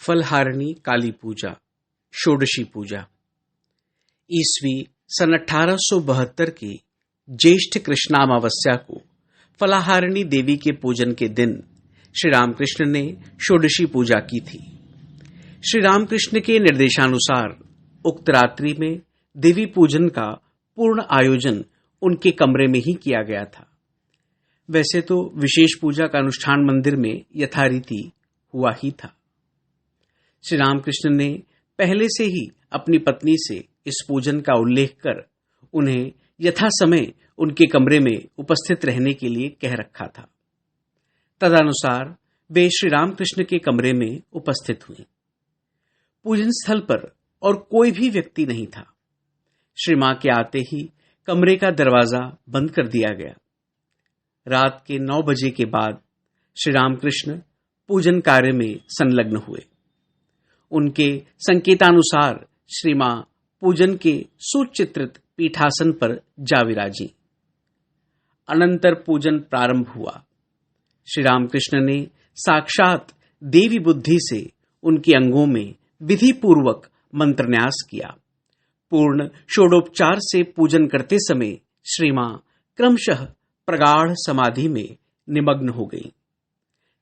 फलहारिणी काली पूजा, षोडशी पूजा। ईस्वी सन 1872 की ज्येष्ठ कृष्णामावस्या को फलहारिणी देवी के पूजन के दिन श्री रामकृष्ण ने षोडशी पूजा की थी। श्री रामकृष्ण के निर्देशानुसार उक्त रात्रि में देवी पूजन का पूर्ण आयोजन उनके कमरे में ही किया गया था। वैसे तो विशेष पूजा का अनुष्ठान मंदिर में यथारीति हुआ ही था। श्री रामकृष्ण ने पहले से ही अपनी पत्नी से इस पूजन का उल्लेख कर उन्हें यथा समय उनके कमरे में उपस्थित रहने के लिए कह रखा था। तदनुसार वे श्री रामकृष्ण के कमरे में उपस्थित हुए। पूजन स्थल पर और कोई भी व्यक्ति नहीं था। श्री मां के आते ही कमरे का दरवाजा बंद कर दिया गया। रात के 9 बजे के बाद श्री रामकृष्ण पूजन कार्य में संलग्न हुए। उनके संकेतानुसार श्री मां पूजन के सुचित्रित पीठासन पर जा विराजी। अनंतर पूजन प्रारंभ हुआ। श्री रामकृष्ण ने साक्षात देवी बुद्धि से उनके अंगों में विधि पूर्वक मंत्रन्यास किया। पूर्ण षोडोपचार से पूजन करते समय श्री मां क्रमशः प्रगाढ़ समाधि में निमग्न हो गई।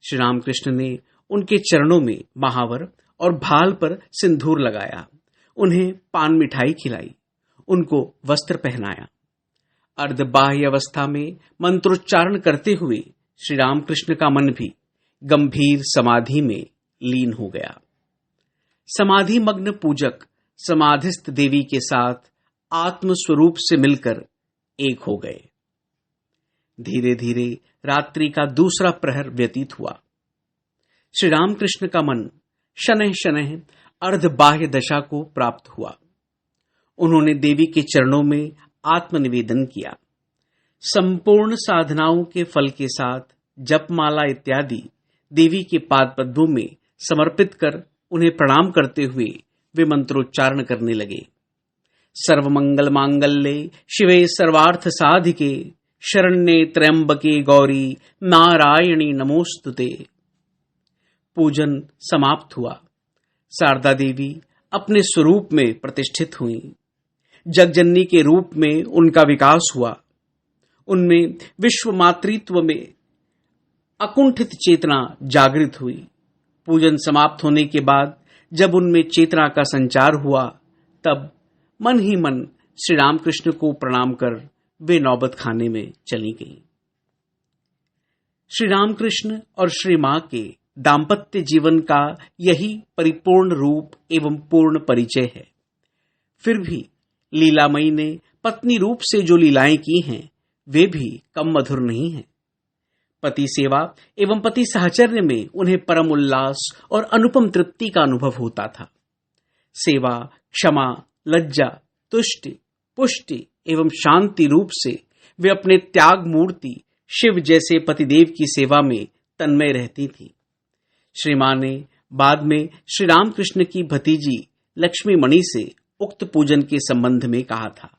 श्री रामकृष्ण ने उनके चरणों में महावर और भाल पर सिंदूर लगाया, उन्हें पान मिठाई खिलाई, उनको वस्त्र पहनाया। अर्धबाह्य अवस्था में मंत्रोच्चारण करते हुए श्री रामकृष्ण का मन भी गंभीर समाधि में लीन हो गया। समाधि मग्न पूजक समाधिस्थ देवी के साथ आत्म स्वरूप से मिलकर एक हो गए। धीरे धीरे रात्रि का दूसरा प्रहर व्यतीत हुआ। श्री रामकृष्ण का मन शनैः शनैः अर्धबाह्य दशा को प्राप्त हुआ। उन्होंने देवी के चरणों में आत्मनिवेदन किया। संपूर्ण साधनाओं के फल के साथ जपमाला इत्यादि देवी के पाद पद्मों में समर्पित कर उन्हें प्रणाम करते हुए वे मंत्रोच्चारण करने लगे। सर्वमंगल मांगल्ये शिवे सर्वार्थ साधिके शरण्ये त्र्यंबके गौरी नारायणी नमोस्तुते। पूजन समाप्त हुआ। शारदा देवी अपने स्वरूप में प्रतिष्ठित हुई। जगजननी के रूप में उनका विकास हुआ। उनमें विश्व मातृत्व में अकुंठित चेतना जागृत हुई। पूजन समाप्त होने के बाद जब उनमें चेतना का संचार हुआ, तब मन ही मन श्री रामकृष्ण को प्रणाम कर वे नौबत खाने में चली गईं। श्री रामकृष्ण और श्री मां के दाम्पत्य जीवन का यही परिपूर्ण रूप एवं पूर्ण परिचय है। फिर भी लीलामयी ने पत्नी रूप से जो लीलाएं की हैं, वे भी कम मधुर नहीं हैं। पति सेवा एवं पति साहचर्य में उन्हें परम उल्लास और अनुपम तृप्ति का अनुभव होता था। सेवा, क्षमा, लज्जा, तुष्टि, पुष्टि एवं शांति रूप से वे अपने त्याग मूर्ति शिव जैसे पतिदेव की सेवा में तन्मय रहती थी। श्री मां ने बाद में श्री रामकृष्ण की भतीजी लक्ष्मी मणि से उक्त पूजन के संबंध में कहा था।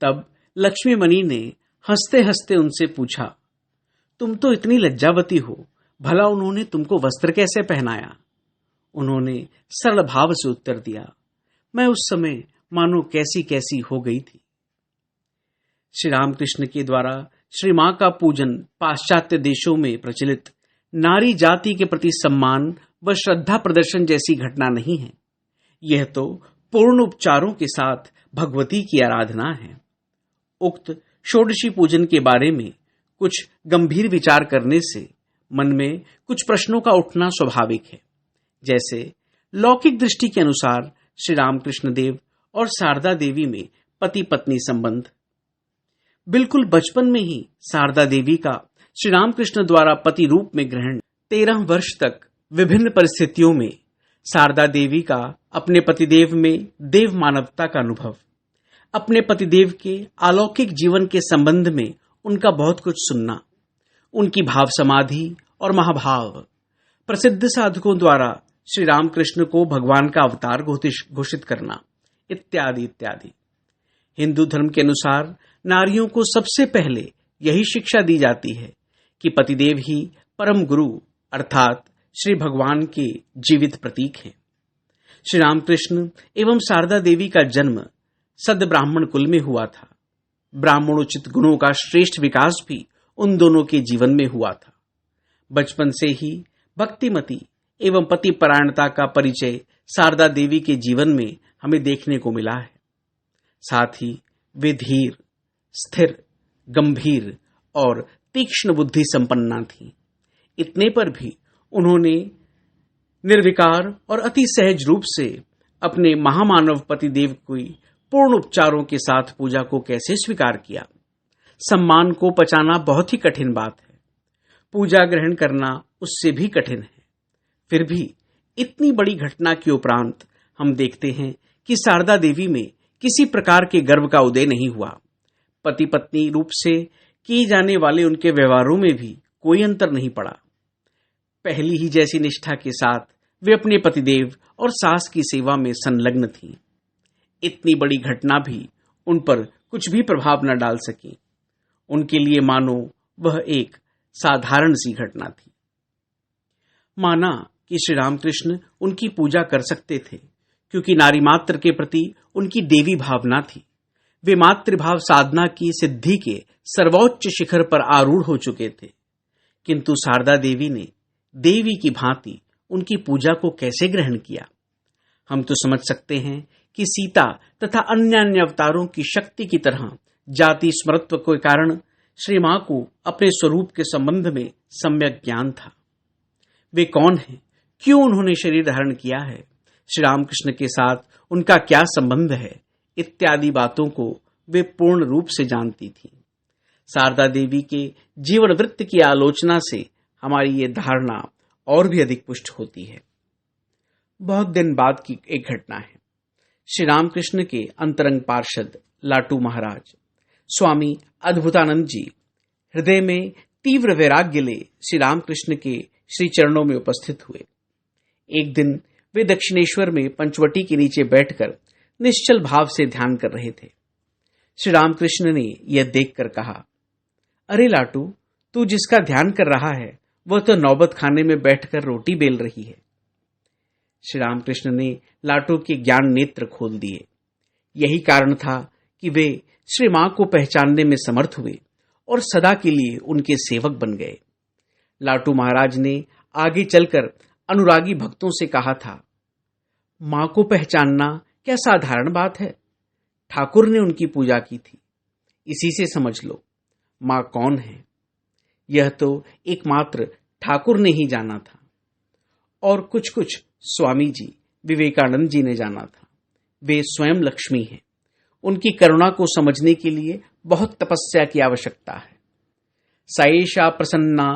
तब लक्ष्मी मणि ने हंसते हंसते उनसे पूछा, तुम तो इतनी लज्जावती हो, भला उन्होंने तुमको वस्त्र कैसे पहनाया? उन्होंने सरल भाव से उत्तर दिया, मैं उस समय मानो कैसी कैसी हो गई थी। श्री रामकृष्ण के द्वारा श्री मां का पूजन पाश्चात्य देशों में प्रचलित नारी जाति के प्रति सम्मान व श्रद्धा प्रदर्शन जैसी घटना नहीं है। यह तो पूर्ण उपचारों के साथ भगवती की आराधना है। उक्त षोडशी पूजन के बारे में कुछ गंभीर विचार करने से मन में कुछ प्रश्नों का उठना स्वाभाविक है। जैसे लौकिक दृष्टि के अनुसार श्री रामकृष्ण देव और शारदा देवी में पति पत्नी संबंध। बिल्कुल बचपन में ही शारदा देवी का श्री रामकृष्ण द्वारा पति रूप में ग्रहण, 13 वर्ष तक विभिन्न परिस्थितियों में शारदा देवी का अपने पतिदेव में देव मानवता का अनुभव, अपने पतिदेव के अलौकिक जीवन के संबंध में उनका बहुत कुछ सुनना, उनकी भाव समाधि और महाभाव, प्रसिद्ध साधकों द्वारा श्री रामकृष्ण को भगवान का अवतार घोषित करना इत्यादि इत्यादि। हिंदू धर्म के अनुसार नारियों को सबसे पहले यही शिक्षा दी जाती है कि पतिदेव ही परम गुरु अर्थात श्री भगवान के जीवित प्रतीक हैं। श्री रामकृष्ण एवं शारदा देवी का जन्म सद ब्राह्मण कुल में हुआ था। ब्राह्मणोचित गुणों का श्रेष्ठ विकास भी उन दोनों के जीवन में हुआ था। बचपन से ही भक्तिमती एवं पति परायणता का परिचय शारदा देवी के जीवन में हमें देखने को मिला है। साथ ही वे धीर, स्थिर, गंभीर और तीक्ष्ण बुद्धि संपन्ना थीं। इतने पर भी उन्होंने निर्विकार और अति सहज रूप से अपने महामानव पतिदेव की पूर्ण उपचारों के साथ पूजा को कैसे स्वीकार किया। सम्मान को पचाना बहुत ही कठिन बात है, पूजा ग्रहण करना उससे भी कठिन है। फिर भी इतनी बड़ी घटना के उपरांत हम देखते हैं कि शारदा देवी में किसी प्रकार के गर्व का उदय नहीं हुआ। पति पत्नी रूप से किए जाने वाले उनके व्यवहारों में भी कोई अंतर नहीं पड़ा। पहली ही जैसी निष्ठा के साथ वे अपने पतिदेव और सास की सेवा में संलग्न थीं। इतनी बड़ी घटना भी उन पर कुछ भी प्रभाव न डाल सकी। उनके लिए मानो वह एक साधारण सी घटना थी। माना कि श्री रामकृष्ण उनकी पूजा कर सकते थे, क्योंकि नारी मात्र के प्रति उनकी देवी भावना थी। वे मातृभाव साधना की सिद्धि के सर्वोच्च शिखर पर आरूढ़ हो चुके थे। किंतु शारदा देवी ने देवी की भांति उनकी पूजा को कैसे ग्रहण किया। हम तो समझ सकते हैं कि सीता तथा अन्य अवतारों की शक्ति की तरह जाति स्मृत्व के कारण श्री मां को अपने स्वरूप के संबंध में सम्यक ज्ञान था। वे कौन हैं, क्यों उन्होंने शरीर धारण किया है, श्री रामकृष्ण के साथ उनका क्या संबंध है, इत्यादि बातों को वे पूर्ण रूप से जानती थीं। शारदा देवी के जीवन वृत्त की आलोचना से हमारी ये धारणा और भी अधिक पुष्ट होती है। बहुत दिन बाद की एक घटना है। श्री रामकृष्ण के अंतरंग पार्षद लाटू महाराज स्वामी अद्भुतानंद जी हृदय में तीव्र वैराग्य ले श्री रामकृष्ण के श्री चरणों में उपस्थित हुए। एक दिन वे दक्षिणेश्वर में पंचवटी के नीचे बैठकर निश्चल भाव से ध्यान कर रहे थे। श्री रामकृष्ण ने यह देखकर कहा, अरे लाटू, तू जिसका ध्यान कर रहा है वह तो नौबत खाने में बैठकर रोटी बेल रही है। श्री रामकृष्ण ने लाटू के ज्ञान नेत्र खोल दिए। यही कारण था कि वे श्री मां को पहचानने में समर्थ हुए और सदा के लिए उनके सेवक बन गए। लाटू महाराज ने आगे चलकर अनुरागी भक्तों से कहा था, मां को पहचानना क्या साधारण बात है। ठाकुर ने उनकी पूजा की थी, इसी से समझ लो मां कौन है। यह तो एकमात्र ठाकुर ने ही जाना था, और कुछ कुछ स्वामी जी विवेकानंद जी ने जाना था। वे स्वयं लक्ष्मी हैं। उनकी करुणा को समझने के लिए बहुत तपस्या की आवश्यकता है। सायेषा प्रसन्ना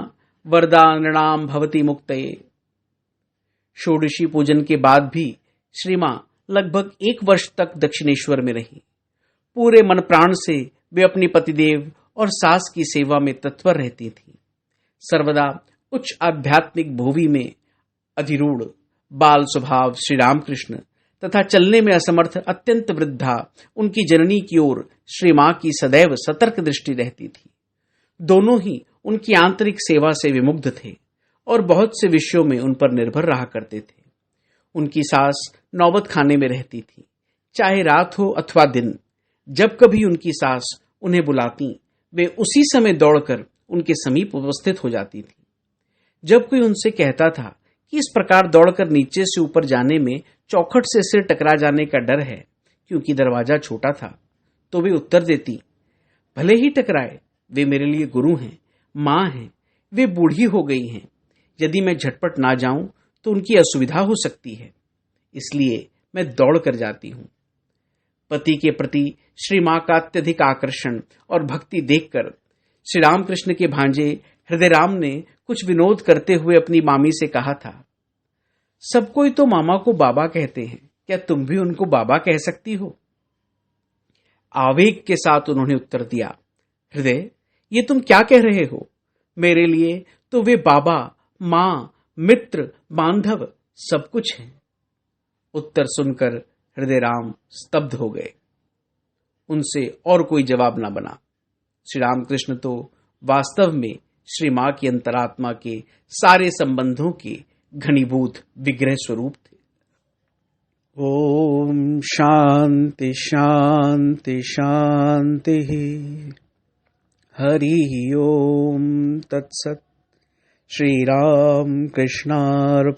वरदानृणाम भवति मुक्तये। षोडशी पूजन के बाद भी श्री मां लगभग 1 वर्ष तक दक्षिणेश्वर में रही। पूरे मन प्राण से वे अपनी पतिदेव और सास की सेवा में तत्पर रहती थी। सर्वदा उच्च आध्यात्मिक भूमि में अधिरूढ़ बाल स्वभाव श्री रामकृष्ण तथा चलने में असमर्थ अत्यंत वृद्धा उनकी जननी की ओर श्री मां की सदैव सतर्क दृष्टि रहती थी। दोनों ही उनकी आंतरिक सेवा से विमुग्ध थे और बहुत से विषयों में उन पर निर्भर रहा करते थे। उनकी सास नौबत खाने में रहती थी, चाहे रात हो अथवा दिन। जब कभी उनकी सास उन्हें बुलाती, वे उसी समय दौड़कर उनके समीप उपस्थित हो जाती थी। जब कोई उनसे कहता था कि इस प्रकार दौड़कर नीचे से ऊपर जाने में चौखट से सिर टकरा जाने का डर है, क्योंकि दरवाजा छोटा था, तो वे उत्तर देती, भले ही टकराए, वे मेरे लिए गुरु हैं, मां हैं, वे बूढ़ी हो गई हैं। यदि मैं झटपट ना जाऊं तो उनकी असुविधा हो सकती है, इसलिए मैं दौड़ कर जाती हूं। पति के प्रति श्री मां का अत्यधिक आकर्षण और भक्ति देखकर श्री रामकृष्ण के भांजे हृदय राम ने कुछ विनोद करते हुए अपनी मामी से कहा था, सब कोई तो मामा को बाबा कहते हैं, क्या तुम भी उनको बाबा कह सकती हो। आवेग के साथ उन्होंने उत्तर दिया, हृदय, ये तुम क्या कह रहे हो। मेरे लिए तो वे बाबा, मां, मित्र, बांधव सब कुछ हैं। उत्तर सुनकर हृदय राम स्तब्ध हो गए। उनसे और कोई जवाब न बना। श्री रामकृष्ण तो वास्तव में श्री मां की अंतरात्मा के सारे संबंधों के घनीभूत विग्रह स्वरूप थे। ओम शांति शांति शांति। हरि ओम तत्सत। श्री राम कृष्णार्पणमस्तु।